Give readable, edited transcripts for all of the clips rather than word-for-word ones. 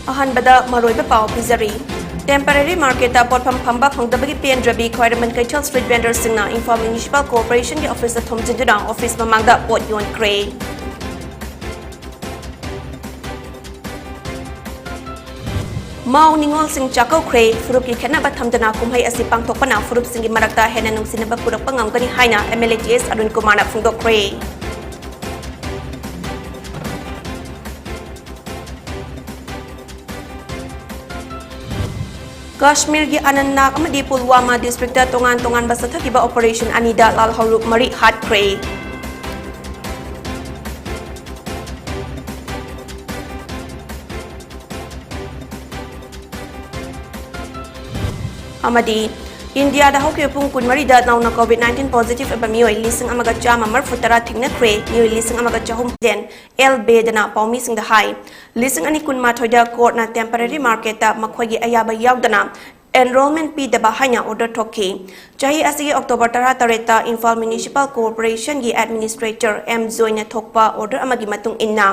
अहनबदा मरोइबा पाव पिजरी टेम्पररी मार्केट पोटफम फंबा फंगदबगी पेंद्रबी खैरमन कैथल स्ट्रीट वेंडर सिंगना इम्फाल म्युनिसिपल कॉर्पोरेशन की ऑफिस थोमजिंदुना ऑफिस ममांगदा पोट योनख्रे माउ निंगोल सिंह चाकौख्रे फुरुप की खेनबा थमदना कुमहै असि पांगथोकपना फुरुप सिंह की मरक्ता हेना नुंसिनबा पुरकपा ngamgani haina MLATS Arun Kumarna phungdokkhre Kashmir की अनंतनाग अमदी पुलवामा डिस्ट्रिक्ट तोंगान बसथकिबा ऑपरेशन अनिदा लाल हरुप मरी हाटख्रे अमदी इंडिया दा होके पुंग कुनमरी दा नाउना कोविड-19 पॉजिटिव एबा मियोय लिसिंग अमगा चामा मरफुतरा थिंगनख्रे मियोय लिसिंग अमगा चाहुम देन एल बेदना पाउमी सिंग दा हाई लिसिंग अनि कुनमा थोइदा कोर्ट ना टेम्पररी मार्केट ता मखोगी अयाबा यावदना एनरोलमेंट पी दबा हाइना ऑर्डर थोकी चाही असि अक्टोबर 13 इम्फाल म्युनिसिपल कॉर्पोरेशन की एडमिनिस्ट्रेटर एम जोइना थोकपा ऑर्डर अमगी मतुंग इन्ना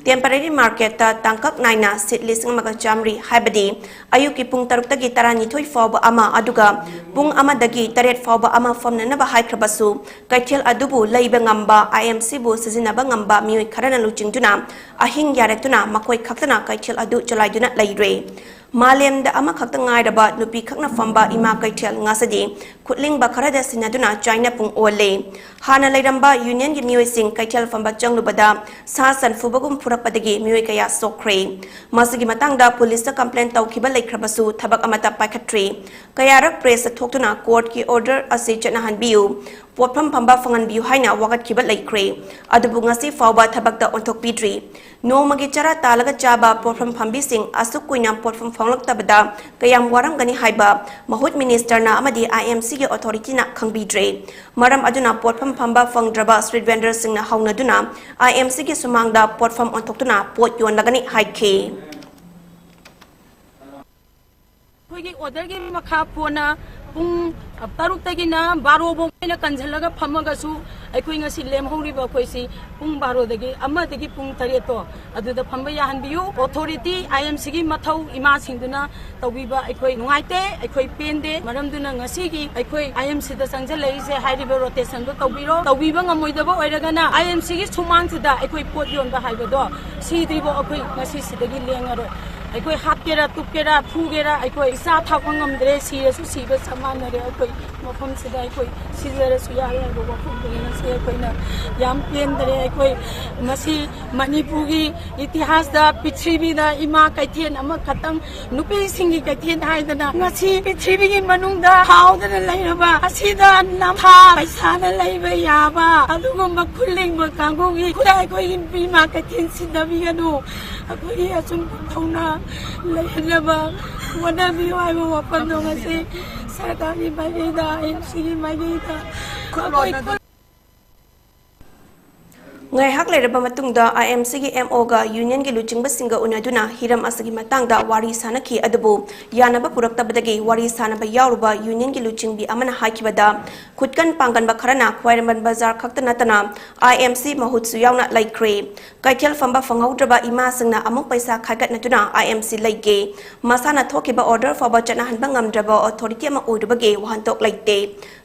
टेम्पररी मार्केट ता तांकक नाइना सिट लिसिंग अमगा चामरी हाइबदी अयुकी पुंग 6 तगी 12 फावबा अमा अदुगा पुंग अमदगी 8 फावबा अमा फमननबा हाइख्रबसु कैथेल अदुबु लैबा ngamba IMC बु सिजिनबा ngamba मियोय खरना लुचिंगदुना अहिंग यारेतुना मकोय खक्तना कैथेल अदु चलाइदुना लैरे मालेमदा अमा खक्ता ngairaba nupi khakna famba ima kaithel ngasadi khutling ba kharada sinaduna China pung ole hana leiramba union gi mioi sing kaithel famba changlubada sa san fubagum phurapadagi mioi kaya sokre masigi matangda police ta complaint tawkhiba leikhrabasu thabak amata paikhatri kayarak press thoktuna court ki order ase chana hanbiu potpham phamba fangan biu haina wagat khiba leikre adubu ngasi fawba thabak da onthok pidri nomagi chara talaga chaba potpham phambi sing asuk kuina potpham fanglak tabada kayam waram gani haiba mahut minister na amadi IMC ge authority na khangbidre maram aduna potpham phamba fangdraba street vendor sing na haunaduna IMC ge sumangda potpham onthoktuna pot yon lagani haikhe koigi order ge makha pona pung taruk tagina baro bo na kanjalaga phamaga su aikoi ngasi lemhori ba khoisi pung baro dagi amma dagi pung tare to aduda phamba ya hanbiu authority IMC gi mathau ima singduna tawbiba aikoi nuaite aikoi pende maramduna ngasi gi aikoi IMC da sangjal leise hairiba rotation do tawbiba ngamoidaba oiragana IMC gi sumang sida aikoi pot yon ba haiba do sidribo aikoi ngasi sidagi lengaro aikoi hatkera tukera phugera aikoi sa thakangam dre siresu siba samanare aikoi mafam sida aikoi sizara su ya bo mafam dena se aikoi na yam pendre aikoi masi manipuri itihas da prithvi da ima kaithien ama khatang nupi singi kaithien haidana ngasi prithvi gi manung da haudana lairaba asida nam tha paisa na laiba yaba adugum khulling ba kangogi khudai koi bima kaithien sidabi ganu akoi asum thona lairaba wana bi wai bo wapan do ngasi sarkari maida IMC maida khoi ngai hak leiraba matungda IMC gi MO ga union gi luchingba singa unaduna hiram asagi matangda wari sanaki adubu yanaba puraktabadagi wari sanaba yauruba union gi luchingbi amana haikibada khutkan pangan ba kharana khwairaman bazar khakta natana IMC mahutsu yauna laikre kaithel famba fanghaudraba ima singna amuk paisa khagat natuna IMC laike masana thokiba order foba chana hanba ngamdraba authority ama oidubage wahantok laite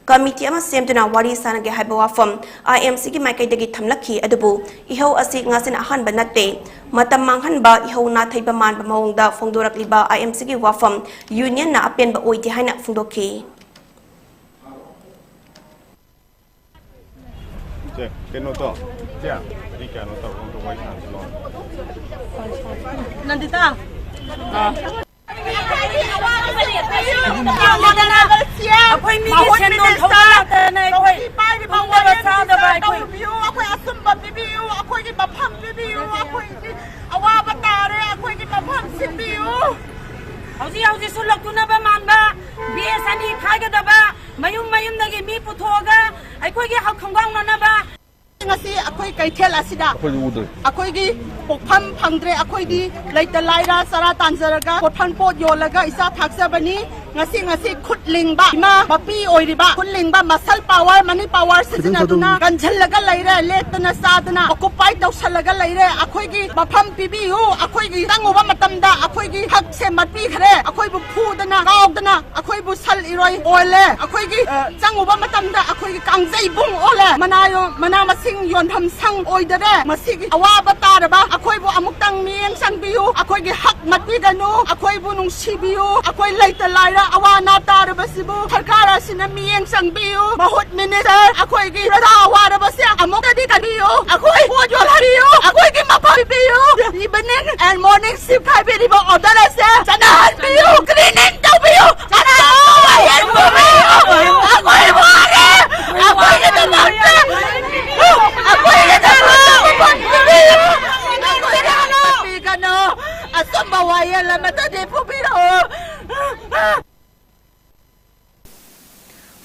committee ama semduna wari sanage haiba wafam IMC gi maikaidagi thamlakhi adubu ihau asi ngasin ahan banatte matam manghan ba ihau na thaiba man ba maungda phongdorakliba IMC gi wafam union na apen ba oiti haina phungdokhi che keno to ja ni ka no to kong to wai san lo nandita akwai mi ke sen don thawla ta na akwai pai di phang wa sa da bai akwai akwai asum ba bi akwai ki ba pham bi akwai ki awa ba ta re akwai ki ba pham sin bi hauji sulak tu na ba man ba bi sani khai ga da ba mayum da gi mi puthoga akwai ki hak khangwang na ba ngasi akwai kaithel asida akwai gi pokpham phangdre akwai gi laita laira sara tanjaraga pothan pot yolaga isa thaksa bani ngasi khut lingba ma mapi oiriba khut lingba muscle power money power sizinaduna kanjhallaga laire letna sadna occupy tawsalaga laire akhoi gi mafam pibiu akhoi gi tanguba matamda akhoi gi hak se matpi khare akhoi bu phudana gaudana akhoi bu sal iroi ole akhoi gi changuba matamda akhoi gi kangjai bung ole manayo mana masing yontham sang oidare masigi awaba taraba akhoi bu amuktang mieng sangbiu akhoi gi hak matpi ganu akhoi bu nung sibiu akhoi laita laira awana taraba sibu sarkara sina mieng sangbiu mahut minister akhoi gi rada waraba sia amukadi kadiu akhoi pojol hariu akhoi gi mapabiu evening and morning shift khai beriba order ase sanahan biu cleaning tabiu sana ayan biu akhoi ware akhoi gi tamate akhoi gi tamate biu akhoi gi gano asamba waya la mata de pubiro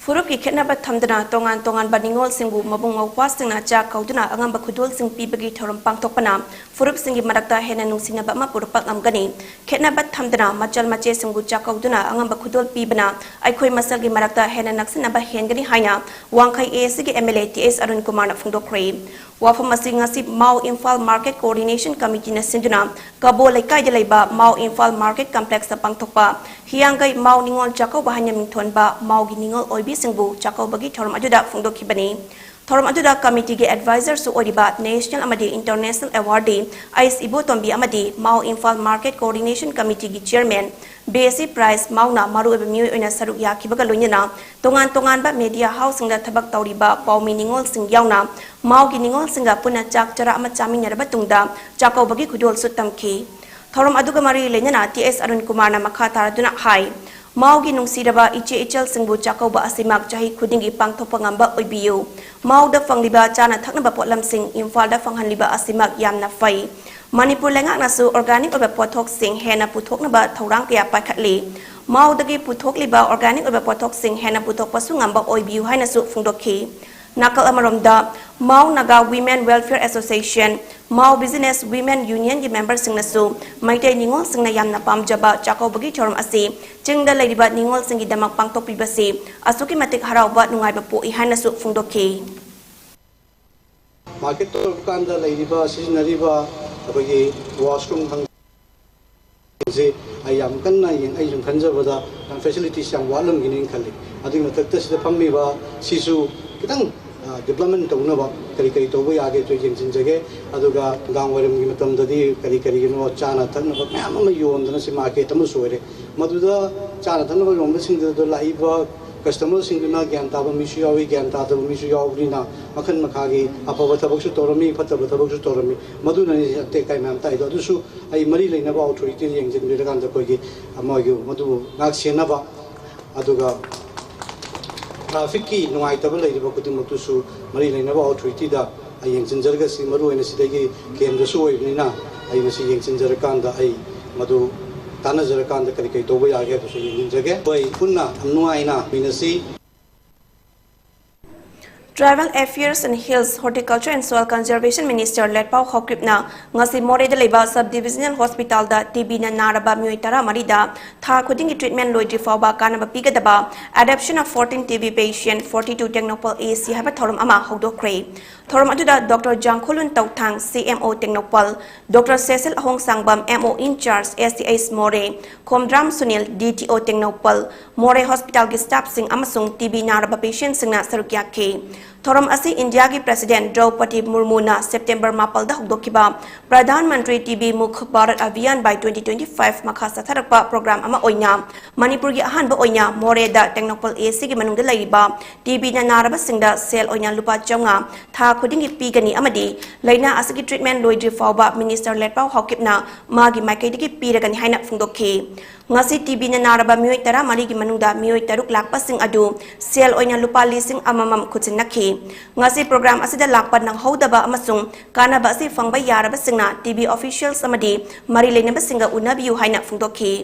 Furup ki khenaba thamdana tongan baningol singbu mabung ngawpa singna cha kauduna angamba khudol sing pibagi thoram pangthokpana furup singi marakta hena nungsina ba ma purupak amgani khenaba thamdana machal mache singbu cha kauduna angamba khudol pibana aikhoi masal gi marakta hena naksina ba hengani haina wangkhai AC gi MLA TS Arun Kumar na phungdokre wafam asing ngasi Mau Infal Market Coordination Committee na sinduna kabo laikai de laiba Mau Infal Market Complex sa pangthokpa hiangai Mau ningol chakaw bahanya mingthon ba Mau gi ningol oibi singbu chakaw bagi thoram ajuda phungdokhibani thoram ajuda committee ge advisor su oriba national amadi international awardee Ais Ibo Tombi amadi Mau Infal Market Coordination Committee gi chairman BSC Prize Mauna Maru Ebmi oina saruk yakhibaga loinana tongan ba media house singda thabak tawriba Paumi ningol sing yauna Mau gi ningol singa puna chak chara ama chaminaraba tungda chakaw bagi khudol su tamki thoram aduga mari lenyana TS Arun Kumar na makha taraduna hai Mau gi nungsiraba iche ichal singbu chakaw ba asimak chahi khudingi pangthokpa ngamba oibiu Mau da fangliba chana thaknaba potlam sing Imphal da fanghanliba asimak yamna fai Manipur lengak nasu organic oba pothok sing hena puthok naba thorang kaya pakhatli Mau dagi puthok liba organic oba pothok sing hena puthok pasu ngamba oibiu haina su phungdokhi nakal amaromda Mau Naga Women Welfare Association Mau Business Women Union gi member sing nasu maitai ningol sing na yamna pamjaba chakaw bagi thoram asi chingda leiba ningol sing gi damak pangtok pibasi asuki matik harauba nungai ba po I haina su phungdokhi market to kanda leiba seasonariba abagi washroom hang je ayam kanna yin ai jung khanjabada facilities yang walum ginin khali ading matakta sida phammi ba sisu kitang development tawna ba kari tobo yage to jing jage aduga gangwaram gi matam dadi kari no chana thakna ba myam ma yondana si market amu soire maduda chana thakna ba yomba sing do laiba customers sing na gyan ta ba misu yawi gyan ta ba misu yawrina makhan makhagi apaba thabak su torami phataba thabak su torami maduna ni te kai mam tai do su ai mari leina ba authority yang jing de kan da ko gi amagi madu nak sena ba aduga traffic ki nuai tabal lai ba kutu mutu su mari leina ba authority da ai yang jinjarga si maru ena sidagi kendra su oi ni na ai na si yang jinjar kan da ai madu Tana Zarakan the Karika Toba Yaga to Jage, by Puna, Nuaina, Minasi. Tribal Affairs and Hills Horticulture and Soil Conservation Minister Letpau Hokripna ngasi more de leba subdivisional hospital da TB na naraba myoitara marida tha khuding treatment loidri fawba kanaba pigadaba adoption of 14 TB patient 42 Technopol AC haba thorum ama hodokre thorum aduda Dr. Jangkholun Tauthang CMO Technopol Dr. Cecil Ahong Sangbam MO in charge STS More Komdram Sunil DTO Technopol More Hospital gi staff sing amasung TB naraba patient singna sarukya ke Thoram asi India ki President Draupadi Murmu na September mapal da hugdokiba Pradhan Mantri TB Mukh Bharat Abhiyan by 2025 makha satharakpa program ama oina Manipur gi ahan ba oina more da Technopol AC gi manung da laiba TB na naraba singda sel oina lupa chawnga tha khuding gi pigani amadi laina asigi treatment loidri fawba Minister Letpau Hokipna magi makai gi piragani haina phungdokhi ngasi TB na naraba mioi tara mari gi manungda mioi taruk lakpa sing adu sel oina lupa lising amamam khutsinakhi ngasi program asida lakpa nang hodaba amasung kana ba si fangba yaraba singna TB officials amadi mari leinaba singa unabiu haina phungdokhi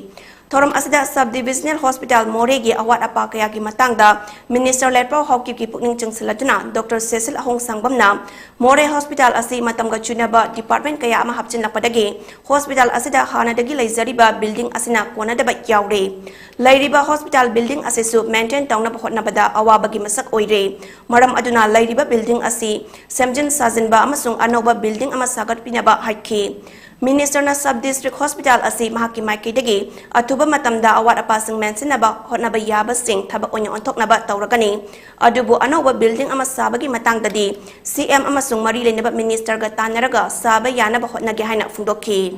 Thoram asida sub-divisional hospital Moregi awat apa kaya ki matangda Minister Letpau Hawki ki pukning chungsiladuna Dr. Cecil Ahong Sangbamna More Hospital asi matamga chunaba department kaya ama hapchin lakpadagi hospital asida hanadagi laizariba building asina konadaba yaure Lairiba hospital building asisu maintain tauna hotnabada awabagi masak oire maram aduna lairiba building asi semjin sajinba amasung anoba building ama sagat pinaba haiki Minister na Sub-District Hospital asi mahaki maikidagi atuba matamda awat apasang mensinaba hotnaba yaba sing tabak onyong ontok naba tauragani adubu anoba building ama sabagi matangdadi CM amasung marile naba minister ga tanaraga saba yanaba hotnagi haina fundoki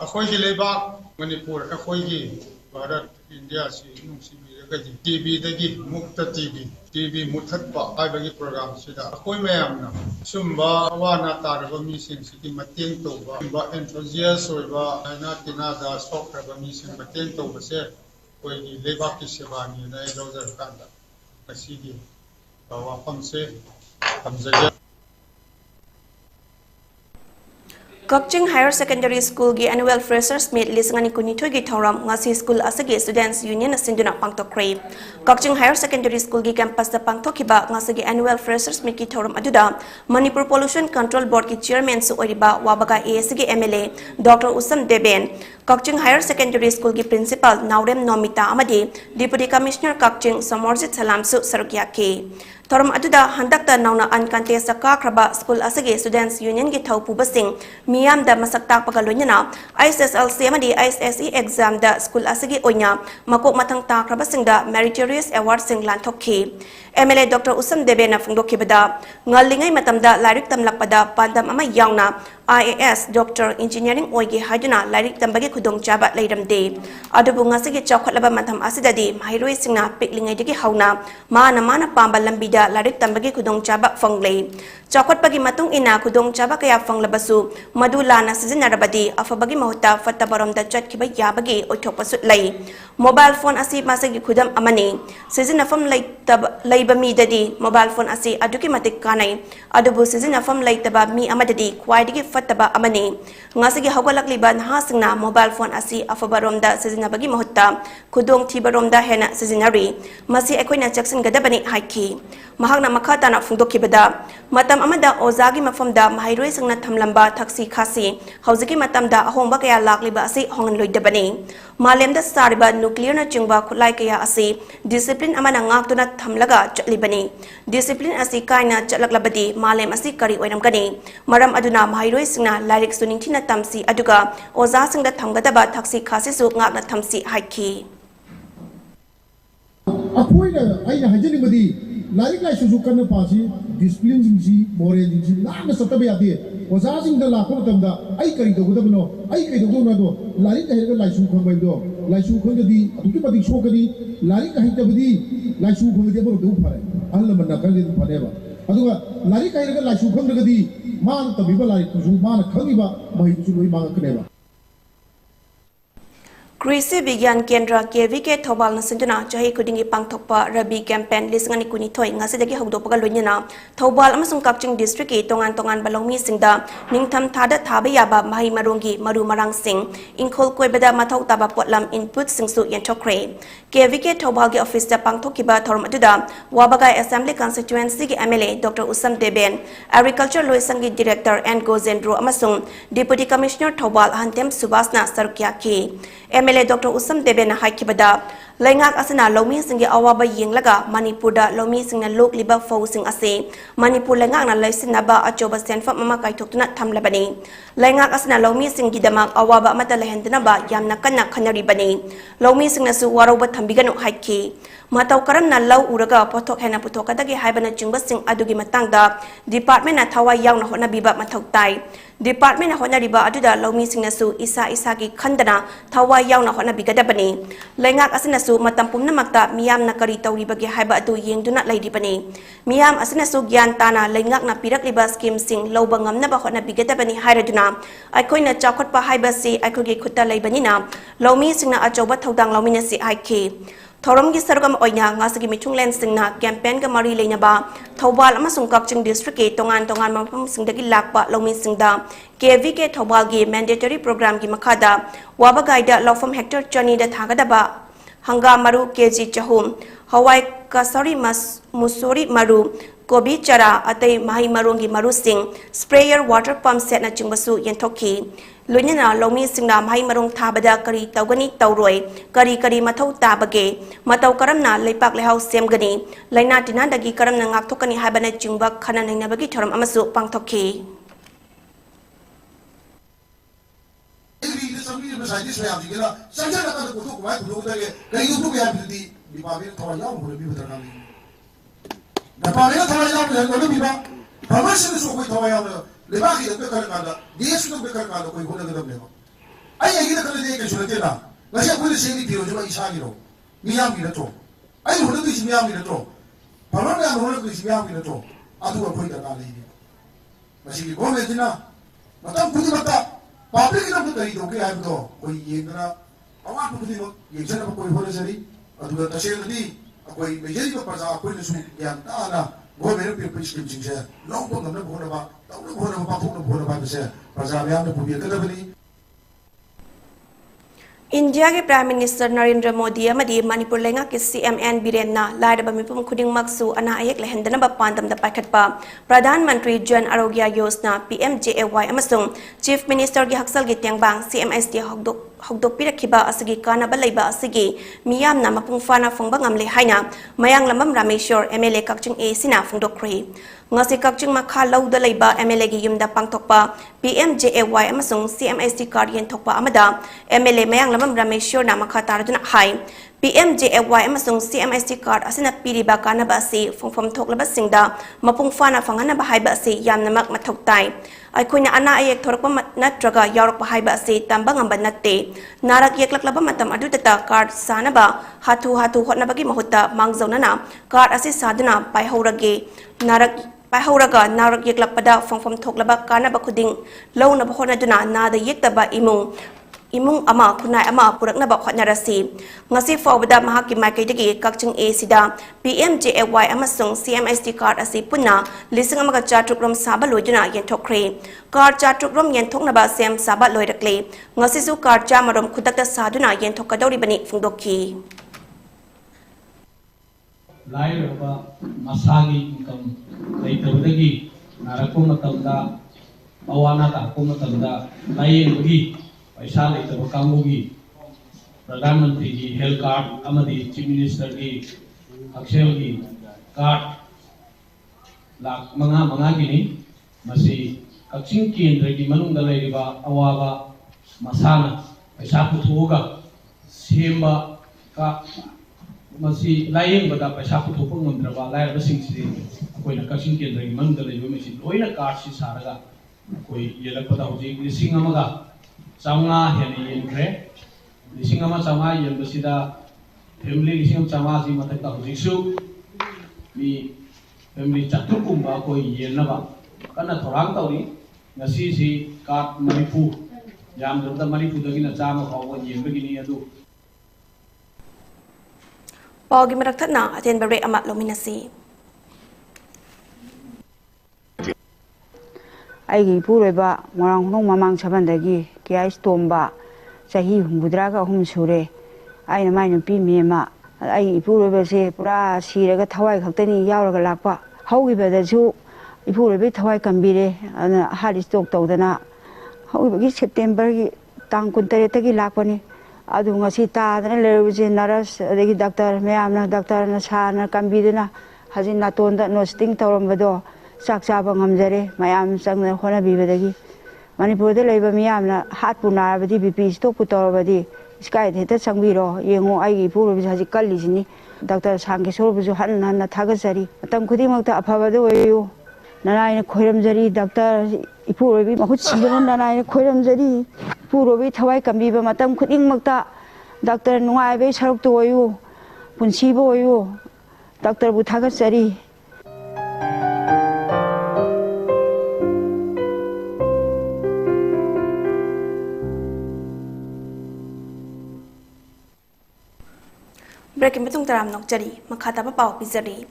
Akhoi gi lebak Manipur akhoi gi Bharat India si nungsibi gadi TV dagi Mukta TV muthatpa aibagi program sida akhoi mayamna sumba awana tarba mi sing siki mateng toba ba enthusiast oiba na tinada sokraba mi sing mateng toba se koi gi lebak ki seva ni na lojar kanda asigi wafam se hamzaja Kakching Higher Secondary School gi annual freshers meet lisangani kunithoi gi thoram ngasi school asagi students union asinduna pangtokre Kakching Higher Secondary School gi campus da pangtokhiba ngasi gi annual freshers meet gi thoram aduda Manipur Pollution Control Board ki chairman su oriba wabaga ASG MLA Dr. Usam Deben Kakching Higher Secondary School gi principal Naurem Nomita amadi Deputy Commissioner Kakching Samorjit Salam su sarukya ke Thoram aduda handakta nauna ankante saka kraba school asagi students union gi thau pubasing miyam da masak tak pagalonya ISSLC amadi ISSE exam da school asagi onya makok matang tak kraba sing da meritorious award sing lan thokhi MLA Dr. Usam Debe na fungdokhi bada ngalingai matamda lairik tamlakpada pandam ama yangna IAS Doctor Engineering oigi haiduna lairik tambagi khudong chaba leiramde adubu ngasigi chawkhatlaba matham asidadi mairoi singna piklingai digi hauna mana pamba lambi da lairik tambagi khudong chaba fanglei chawkhatpagi matung ina khudong chaba kaya fanglabasu madula na sizinarabadi afabagi mahuta fattabarom da chatkiba yabagi oithokpasu lei mobile phone asi masagi khudam amani sizinafam bami dadi mobile phone asi aduki matik kanai adubu sizinafam laitaba mi amadadi kwaidigi fattaba amani ngasigi hawgalakliba nahasingna mobile phone asi afabaromda sizinabagi mahutta khudong thibaromda hena sizinari masi ekoina jackson gadabani haiki mahakna makhatana fungdokhibada matam amada ozagi mafamda mahairoi singna thamlamba thaksi khasi hauziki matamda ahongba kaya lakliba asi hongan loidabani malemda sariba nuclear na chingba khulai kaya asi discipline amana ngaktuna thamlaga chatlibani discipline asi kaina chatlaklabadi malem asi kari oiramgani maram aduna mahairoi singna lairik suningthina tamsi aduga oza singda thamgadaba thaksi khasi su ngakna thamsi haiki apoina aina hajanibadi lairik laisusu kana pasi discipline jingsi moral jingsi na satabe ade oza singda lakho tamda ai kari dogudabno ai kai doguna do lairik hairga laisu khombai do laisu khongadi aduki padi shokadi lairik haitabadi laisu khongadi baro do phare alla manna kali do phaneba aduga lairik hairga laisu khomragadi man tabiba lairik su man khangiba mai su loi mang kaneba Krisi Vigyan Kendra KVK Thobal na sinduna jahi kudingi pangthokpa Rabi campaign lisangani kunithoi ngasidagi hogdopaga loinyana Thobal amasung Kakching district ki tongan balongmi singda ningtham thada thaba yaba mahi marungi maru marang sing ingkhol koibada mathau taba potlam input singsu yenthokre KVK Thobal gi office da pangthokiba thorum aduda wabaga assembly constituency gi MLA Dr. Usam Deben agriculture loisangi director and Gozendro amasung deputy commissioner Thobal Hantem Subasna Sarukya ki MLA Dr. Usam Deben na haikibada laingak asana lomi singi awaba yenglaga Manipur da lomi singna lok liba fo sing ase Manipur laingak na laisin ba achoba senfa mama kaithoktuna thamlabani laingak asana lomi singi damak awaba mata lehendna ba yamna kanna khanari bani lomi singna su waroba thambiganu haiki matau karam na law uraga pothok hena puthokadagi haibana chingba sing adugi matangda department na thawai yauna hona biba mathok tai department na hona riba aduda lomi singna su isa gi khandana thawai yauna hona bigadabani laingak asina su matam pumna makta miyam na kari tawri bagi haiba adu yengduna laidibani miyam asina su gyan tana laingak na pirak liba scheme sing lawba ngamna ba hona bigadabani hairaduna aikoina chakotpa haiba si aikogi khutta laibani na lomi singna achoba thodang lomi na si aiki Thoramgi sargam oina ngasagi michunglen singna campaign ga mari leinaba Thobal amasung Kakching district ke tongan mapam singdagi lakpa lomi singda KVK Thobal gi mandatory program gi makhada waba gaida lawfam hector chani da thagadaba hanga maru kg chahum hawai kasari musori maru Kobi chara atai mahi marungi maru sing sprayer water pump set na chingbasu yenthoki Lunina lomi singna mahi marung thabada kari tawgani tawroi kari mathau tabage matau karamna leipak lehau semgani laina tina dagi karamna ngakthokani habana chingba khana nainabagi thoram amasu pangthoki Napamela thawai yaw le lo bi ba permission so koi thawai yaw le ba ki de kar kala ds no be kar kala koi hona gadam le ai ai ida kala de ke chulate na la sha koi se ni biro jo isa ni ro miyam ni to ai hona du si miyam ni to paron ya hona du si miyam ni to adu ko koi da kala ni masi ki gome dina matam pudi mata public na putari do ke ai do koi yendra awa pudi no yejana koi hona sari adu da tasel ni Akoi mejeri ko parza akoi nesu yang ana go mere pe prescription singse long ko namna bhona ba tawna bhona ba phukna bhona ba se parza myam na pubi ka dabani India ke Prime Minister Narendra Modi amadi Manipur lenga ke CMN Birenna laidaba mipum khuding maksu ana ayek lehendana ba pandam da pakhatpa Pradhan Mantri Jan Arogya Yojana PMJAY amasung Chief Minister gi haksal gi tengbang CMSD hokdok pirakhiba asigi kana ba leiba asigi miyam na mapung fana phongba ngamle haina mayang lamam Rameshwar MLA Kakching A sina phongdokri ngasi Kakching makha lauda leiba MLA gi yumda pangthokpa PMJAY amasung CMSD card yen thokpa amada MLA mayang lamam Rameshwar na makha taraduna hai PMJAY amasung CMSD card asina piriba kana ba si phongphom thoklaba singda mapung fana phangana ba haiba si yamnamak mathoktai Aikoina ana ayek thorakpa natraga yaurokpa haiba ase tamba ngamba natte narak yeklaklaba matam adutata card sanaba hatu hotnabagi mahutta mangzaunana card ase saduna paihorage narak yeklakpada phongphom thoklaba kanaba khuding launa bahonaduna nada yektaba imung ama kunai ama puraknaba khotnarasi ngasi fawbada mahaki maikai Kakching A sida PMJAY amasung CMSD card ase punna lising amaga chatrukrom saba loiduna yenthokre card chatrukrom yenthoknaba sem saba loirakle ngasi su card chamarom khudakta saduna yenthokadori bani phungdokki lairaba masagi income leitabadagi narakko matamda awana ta ko matamda layengi paisa leitaba kangugi Pradhan Mantri ki health card amadi Chief Minister ki Aksel ki card lak manga gini masi Kakching kendra ki manungda leiriba awaba masana paisa puthoga semba ka masi layeng bada paisa puthopang ngamdraba lairaba singsi akoina Kakching kendra ki manungda leiba masi loina card si saraga koi yelakpada hoji lising amaga Changa heni yenkre lising ama changa yenbasida family lising changa ji mathakta hojisu mi family chatukumba koi yenaba kana thorang tawri ngasi si kat Manipur yam da Manipur dagina chama khawa yenbagini adu Pawgi marakthana aten bare ama lominasi Aigi puroiba morang hunong mamang sabandagi kaya istomba sahi humbudraga hum sure aina maina pi mema ai puroiba se pura siraga thawai khaktani yauraga lakpa haugiba su ipuroiba thawai kambire ana hard stock tawdana haugiba September gi tang 13 tagi lakpani adu ngasi tadana leruje naras adagi doctor mayamna doctor na sana kambidena hajin natonda nosting tawrambado Saksa ngamjare mayam sangna hona bibadagi Manipur de leiba miyamna hatpu narabadi BP stock putorabadi sky heta sangbiro yengo aigi puru haji kallisini Dr. Sangke sorbuju hanna thagasari matam khudimakta afabadu oyu nanaina khoiramjari Dr. Ipurobi mahut sibana nanaina khoiramjari Ipurobi thawai kambiba matam khudingmakta Dr. Nungaibe saruktu oyu punsibo oyu Dr. bu thagasari Breaking betung taram nok jari makata pa pau pizari.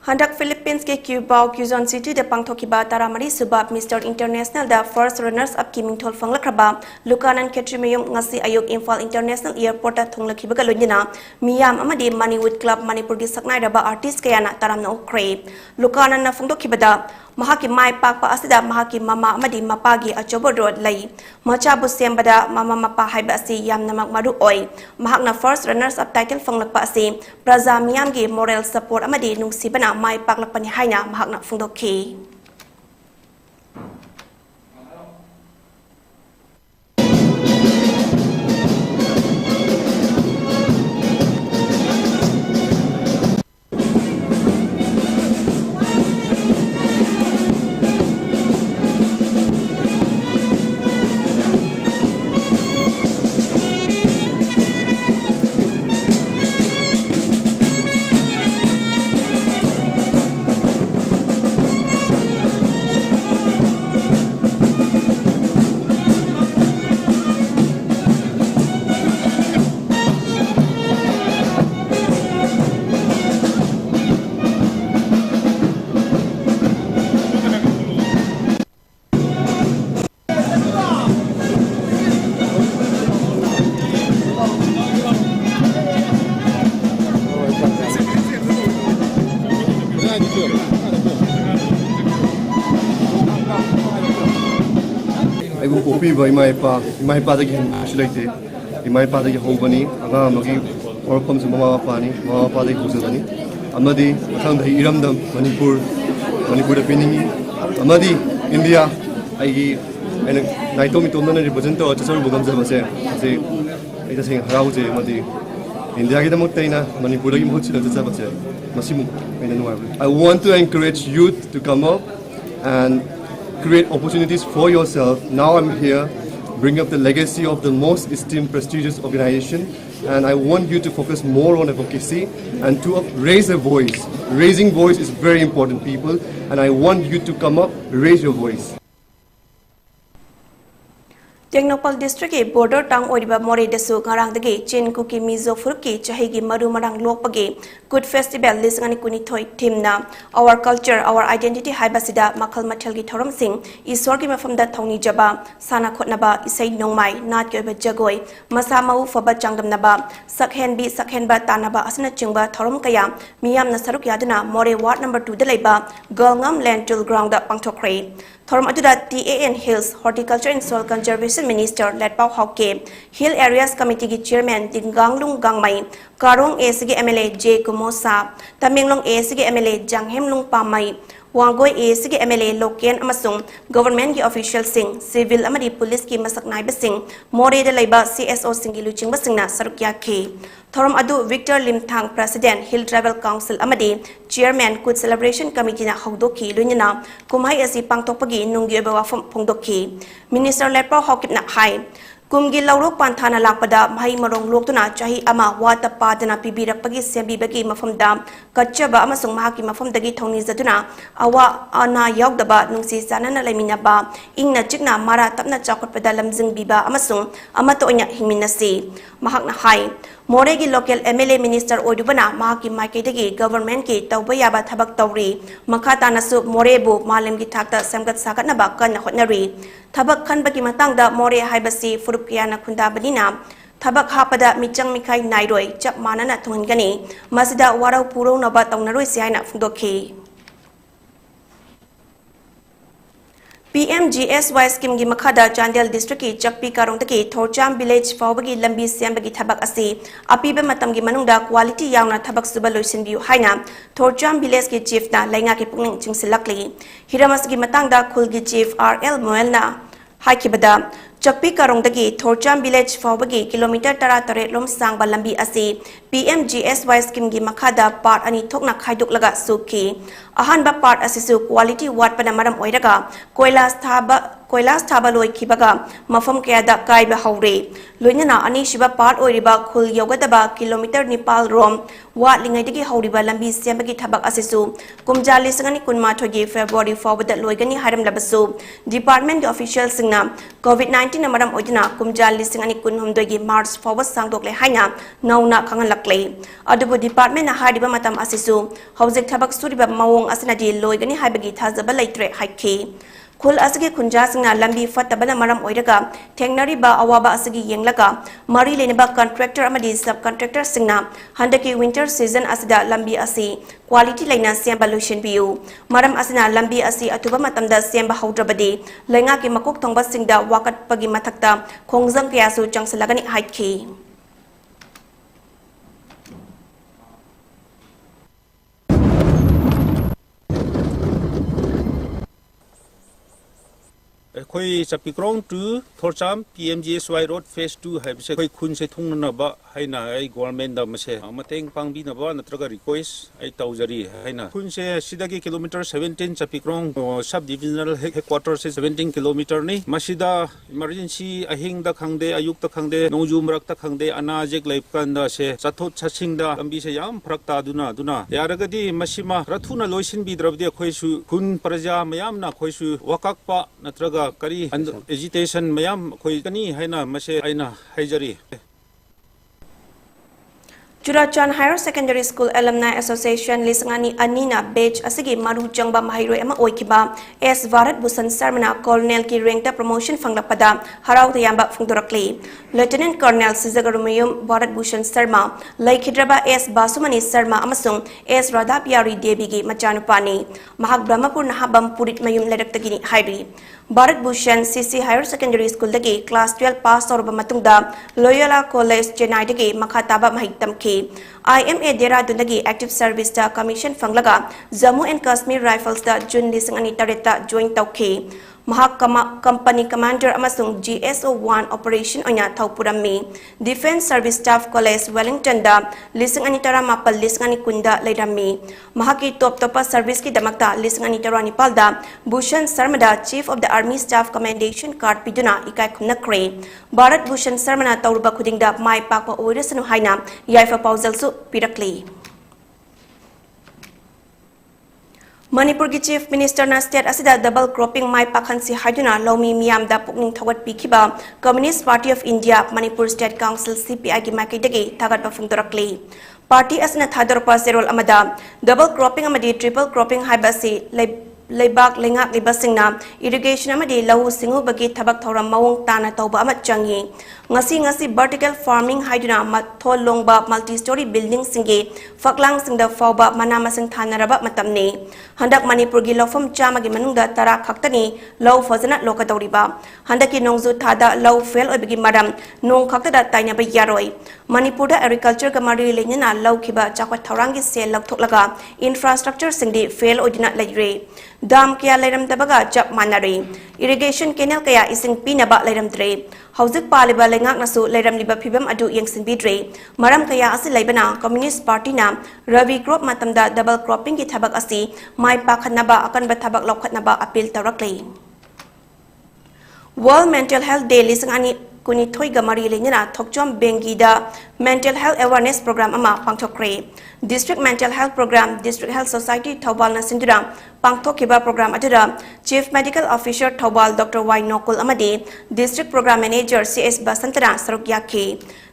Handak Philippines ke Cubao Quezon City de pangthokiba taramari subab Mr. International da first runners up kiming thol fanglakraba lukanan ketrimayum ngasi ayok Imphal International Airport ta thonglakiba galonyina miyam amadi Moneywood Club Manipur gi saknai raba artist kayana taramna ukre lukanan na phangdokibada mahaki mai pakpa asida mahaki mama amadi mapagi achobo road lai machabu sembada mama mapa haiba asi yamnamak maru oi mahakna first runners up title fanglakpa asi praja miyam gi moral support amadi nungsibana mai paklakpani haina mahakna phungdokhi Kopi ba imai pa dagi silate imai pa dagi hobani anga magi orpham su mama pa dagi huzani amadi mathang dai iramdam manipur da piningi amadi India ai ene naito mi tomna na represent to chasar bugam sa base ase ai sing harau je amadi India gi damok taina manipur gi mohut sila sa base masimu ai nuwa I want to encourage youth to come up and create opportunities for yourself. Now I'm here, bring up the legacy of the most esteemed, prestigious organization, and I want you to focus more on advocacy and to raise a voice. Raising voice is very important, people, and I want you to come up, raise your voice. Tengnopal district ke border tang oriba more desu ngarang dagi chin kuki mizo furki chahigi maru marang lokpagi good festival lisangani kuni thoi thimna our culture our identity haibasida makhal mathal gi thoram sing isor gi mafam da thongni jaba sana khotnaba isai nongmai nat ke ba jagoi masa mau faba changdamnaba sakhen ba tanaba asna chingba thoram kaya miyam na saruk yaduna more ward number 2 da leiba golngam landfill ground da pangthokre thoram aduda TAN Hills Horticulture and Soil Conservation Minister Letpau Hauke Hill Areas Committee ki Chairman Dinganglung Gangmai Karong ASG MLA J Kumosa Tamenglong ASG MLA Janghemlung Pamai Wangoi ASG MLA Loken amasung government ki official sing civil amadi police ki masaknai basing more de laiba CSO singi luching basingna sarukya ke thoram adu Victor Limthang President Hill Travel Council amadi Chairman Good Celebration Committee na haudoki lunyana kumhai asi pangtokpagi nunggi ba wafam phongdoki Minister Letpau Hokip na hai kumgi laurok panthana lakpada mahai marong loktuna chahi ama wata padana pibirakpagi sembibagi mafamda kachaba amasung mahaki mafamdagi thongni jaduna awa ana yaudaba nungsi sanana laiminaba ingna chikna mara tapna chakotpada lamjing biba amasung amato onya hingminasi mahakna hai Moregi local MLA Minister Odubana Mahaki Maiketagi government ki Taubaya Tabak Tauri Makata Nasu Morebu Malim gi Takta Samgat Sakanaba Kan Hotnari Tabak Kanbaki Matangda More Haibasi Furupiana Kundabanina Tabak Hapada Michang Mikai Nairoi Chap Manana Tungani Masida Warau Puro Naba Taunaroi Siana Fundoki PMGSY scheme gi makhada Chandel district ki Chakpi Karong taki Thorcham village fawbagi lambi sembagi thabak asi apiba matam gi manungda quality yauna thabak suba loisin biu haina Thorcham village ki chief na lainga ki pungning chingsilakli hiramas gi matangda khul gi chief RL Moelna haikibada Chakpi Karong dagi Thorcham village fawbagi kilometer tara tare lom sangba lambi asi PMGSY scheme gi makhada part ani thokna khaiduk laga suki ahanba part asisu quality wat pada maram oiraga koila koilas thaba loikibaga mafam kayada kaiba haure loinana ani shiba part oiriba khul yogadaba kilometer nipal rom wa lingaidagi hauriba lambi sembagi thabak asisu kumja lisangani kunma thogi February forward loigani haram labasu department official singna COVID-19 amaram oidina kumja lisangani kunhumdogi March forward sangdokle haina nauna khangan lakle adubu department na hariba matam asisu hojik thabak suriba mawong asinadi loigani haibagi thazaba laitre haikhi khul asigi khunja singna lambi fatabana maram oiraga thengnari ba awaba asigi yenglaga mari leneba contractor amadi subcontractor singna handaki winter season asida lambi asi quality laina semba solution biu maram asina lambi asi atuba matamda semba haudrabadi lenga ki makok thongba singda wakat pagi mathakta khongjam kyasu changsalagani haikhi khoi chapikrong tu thorcham PMGSY road phase 2 haibse khoi khun se thungna ba haina ai government da mase amateng pangbi na ba natraga request ai taujari haina khun se sidagi kilometer 17 chapikrong sub divisional headquarters se 17 kilometer ni masida emergency ahing da khangde ayuk ta khangde nongju mrak ta khangde anajek laipkan da se chathot chasing da ambi se yam phrak ta duna yaragadi masima rathuna loisin bi drabde khoi su khun praja mayam na khoi su wakak pa natraga kari agitation mayam khoi kani haina mase aina haijari Churachan Higher Secondary School Alumni Association lisangani anina batch asigi maru changba mahiroi ama oikiba S Varat Bhusan Sarmana Colonel ki rank promotion fanglapada harau tayamba fungdorakli Lieutenant Colonel Sizagarumayum Varat Bhusan Sarma Laikhidraba S Basumani Sarma amasung S Radhapyari Devi gi machanupani mahak Brahmapur nahabam purit mayum leraktagini hairi Bharat Bhushan CC Higher Secondary School dagi class 12 pass torba matungda Loyola College Chennai dagi makhataba mahiktamki IMA Dehradun dagi active service da commission fanglaga Jammu and Kashmir Rifles da June 2008 join tauki Mahak Company Commander amasung GSO1 Operation oina thaupurammi Defense Service Staff College Wellington da 2017 kunda leirammi Mahaki top service ki damakta 2017 da Bhushan Sarma da Chief of the Army Staff Commendation Card piduna ikai khumnakre Bharat Bhushan Sarma na tauruba khudingda mai pakwa oirasanu haina yaifa pausal su pirakli Manipur ki Chief Minister na state asida double cropping mai pakhansi haiduna lomi miyam da pukning thawat pikiba Communist Party of India Manipur State Council CPI ki maikidagi thagat ba fungdorakli Party asna thadorpa serol amada double cropping amadi triple cropping haibasi leibak lengak libasingna irrigation amadi lau singu bagi thabak thoram mawong tana tauba amat changi ngasi vertical farming haiduna mathol longba multi story building singe faklang singda fawba manamasing thanaraba matamne handak Manipur gi lofam chama gi manungda tara khaktani lau fazana lokadoriba handaki nongzu thada lau fail oibigi madam nong khakta da taina ba yaroi Manipur da agriculture ka mari lenyana lau khiba chakwa thorangi sel lakthoklaga infrastructure singdi fail oidina laire dam kya lairam tabaga chap manari irrigation canal kaya ising pinaba lairam tre hauzik paliba lengak nasu lairam liba phibam adu yengsin bidre maram kaya asi laibana Communist Party na Rabi crop matamda double cropping ki thabak asi mai pakhanaba akanba thabak lokhatnaba appeal tarakle World Mental Health Day lisangani kuni thoi gamari lenyana thokchom bengi da mental health awareness program ama pangthokre district mental health program district health society Thobal na sindura pangthokiba program adura chief medical officer Thobal Dr. Y Nokul amadi district program manager CS Basantara Sarukyaki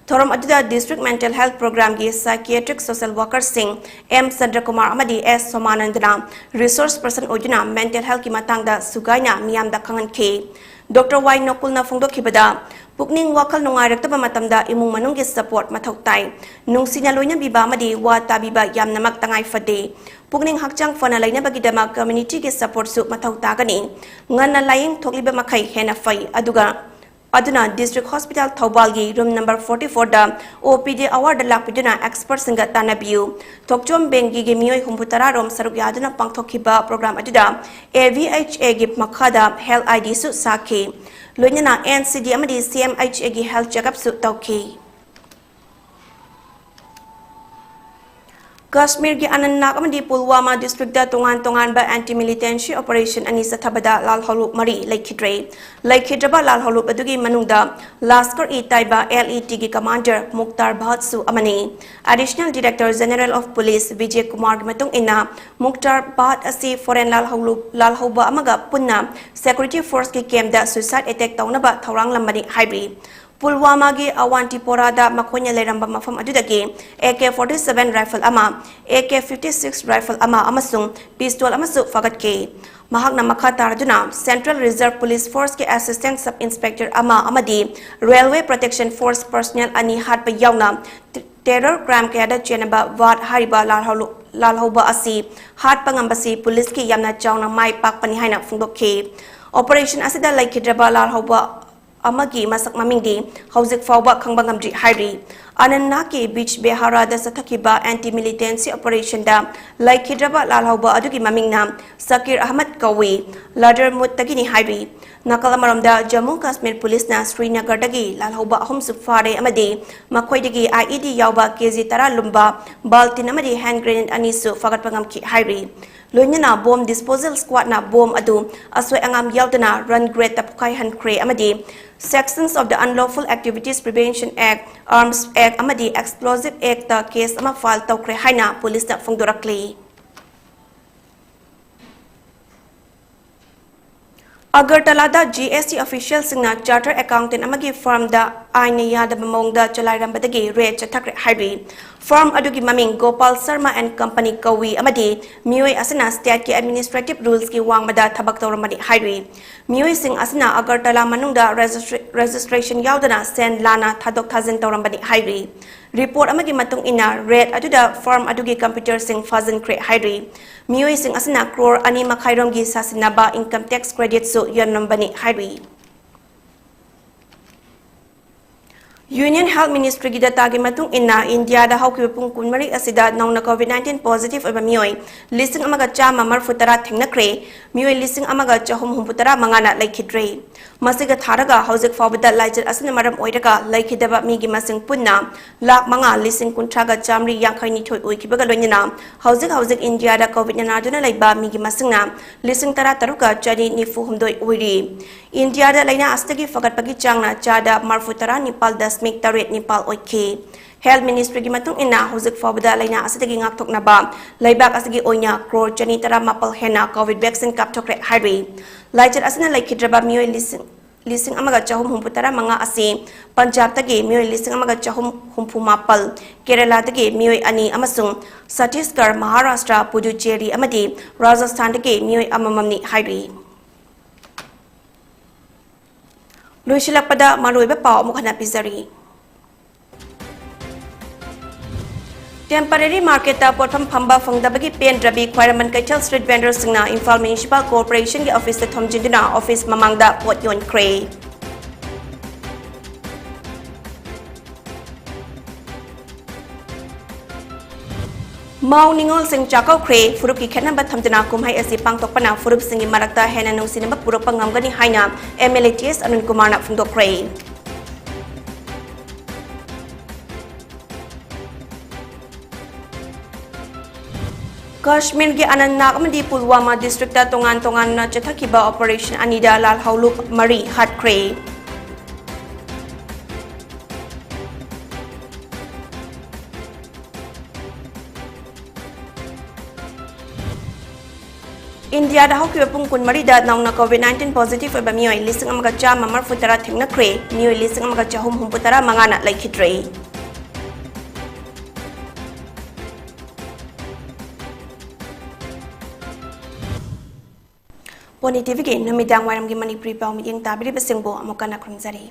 thorom aduda district mental health program gi psychiatric social worker sing M Sandra Kumar amadi S Somanandana resource person ojuna mental health ki matangda sugaina miyam da khangan ke Dr. Y Nokul na phongdokhibada pukning wakal nungairak taba matamda imung manunggi support mathautai nungsina loina biba amadi wa tabiba yamnamak tangai fade pukning hakchang fana laina bagidama community ki support su mathauta gani nganna laying thokliba makhai hena fai aduna district hospital Thobal gi room number 44 da OPD award lakpiduna expert singa tanabiu thokchom bengi gi mioi humputara rom saruk yaduna pangthokhiba program aduda AVHA gi makhada health ID su sakhi loinana NCD amadi CMHA gi health checkup su tauki Kashmir ki Anantnag amadi Pulwama district da tongan ba anti-militancy operation ani sathabada lal halup mari laikhidraba lal halup adugi manungda Lashkar-e-Taiba LET ki commander Mukhtar Bhatsu amani additional director general of police Vijay Kumar ki matung ina Mukhtar Bhat asi foreign lal hauba amaga punna security force ki camp da suicide attack taunaba thaurang lambani hybri Pulwama gi Awantipora da makonya leramba mafam adudagi AK-47 rifle ama AK-56 rifle ama amasung pistol amasu fagatke mahakna makha taraduna Central Reserve Police Force ke assistant sub inspector ama amadi Railway Protection Force personnel ani hatpa yauna terror crime kaya chenaba wat hariba lalhauba asi hat pangambasi police ki yamna chawna mai pakpani haina phungdokhe operation asida laikhidraba lalhauba amagi masak mamingdi hauzik fawba khangbangamdri hairi Anantnag ki beach behara da sathakiba anti-militancy operation da laikhidraba lalhauba adugi mamingna Sakir Ahmad Kawi ladder muttagini hairi nakalamaram da Jammu Kashmir police na Srinagar dagi lalhauba ahum sufare amadi makhoi dagi IED yawba kg tara lumba baltin amadi hand grenade anisu fagatpangam ki hairi Loinana bomb disposal squad na bomb adu aswai angam yaldana run grade tapukai han kre amadi sections of the Unlawful Activities Prevention Act, Arms Act amadi Explosive Act ta case ama file tawkre haina police na phungdorakli Agartala da GST official singna charter accountant amagi firm da aina yada bamong da chalairambadagi rate chathakre hairi firm adugi maming Gopal Sharma and Company Kawi amadi mioi asana state ki administrative rules ki wangmada thabak tawramadi hairi mioi sing asana Agartala manungda registration yaudana sen lana thadok thazen tawrambadi hairi report amagi matung ina rate aduda firm adugi computer sing fazen kre hairi mioi sing asana crore ani makhairom gi sasinaba income tax credit so yanambani hairi Union Health Ministry gi data gi matung ina India da hawki pung kunmari asida nauna COVID-19 positive aba mioi listing amaga chama marfutara thingnakre mioi listing amaga chahum humputara mangana laikhidre masiga tharaga hauzik fawbada laijar asina maram oiraga laikhidaba mi gi masing punna lak manga listing kuntraga chamri yankhai ni thoi oikibaga loinina hauzik India da COVID-19 duna laiba mi gi masingna listing tara taruka chani ni fu humdoi oiri India da laina astagi fagatpagi changna chada marfutara nipal dasmik taret nipal oike Health Ministry gi matung ina hauzik fawbada laina asidagi ngakthokna ba laibak asigi oina crore chani tara mapal hena COVID vaccine kapthokre hairi laijar asina laikhidraba mioi lising amaga chahum humputara manga asi Punjab tagi mioi lising amaga chahum humpu mapal Kerala tagi mioi ani amasung Chhattisgarh Maharashtra Puducherry amadi Rajasthan tagi mioi amamamni hairi Luisilakpada maruiba pau mukhana pizari Temporary market ta portham phamba phangdabagi pen drabi khwairaman Kaital street vendors singna Imphal Municipal Corporation gi office ta thomjinduna office mamangda pot yon kre Mau ningol sing chakau kre furup ki khenamba thamjana kumhai asi pangtokpana furup singi marakta hena nungsinaba puropa ngamgani haina MLATS Anun Kumar na phungdok kre Kashmir ki Anantnag amadi Pulwama district ta tongan na chathakiba operation anida lal haulup mari hat kre India da hawki pung kun mari da nauna COVID-19 positive aba mioi lising amaga chama marfutara thingnakre mioi lising amaga chahum humputara mangana laikhidre PONYTV ge namidang wairam gi Manipuri pau mi yeng tabiri besingbo amokana krumzari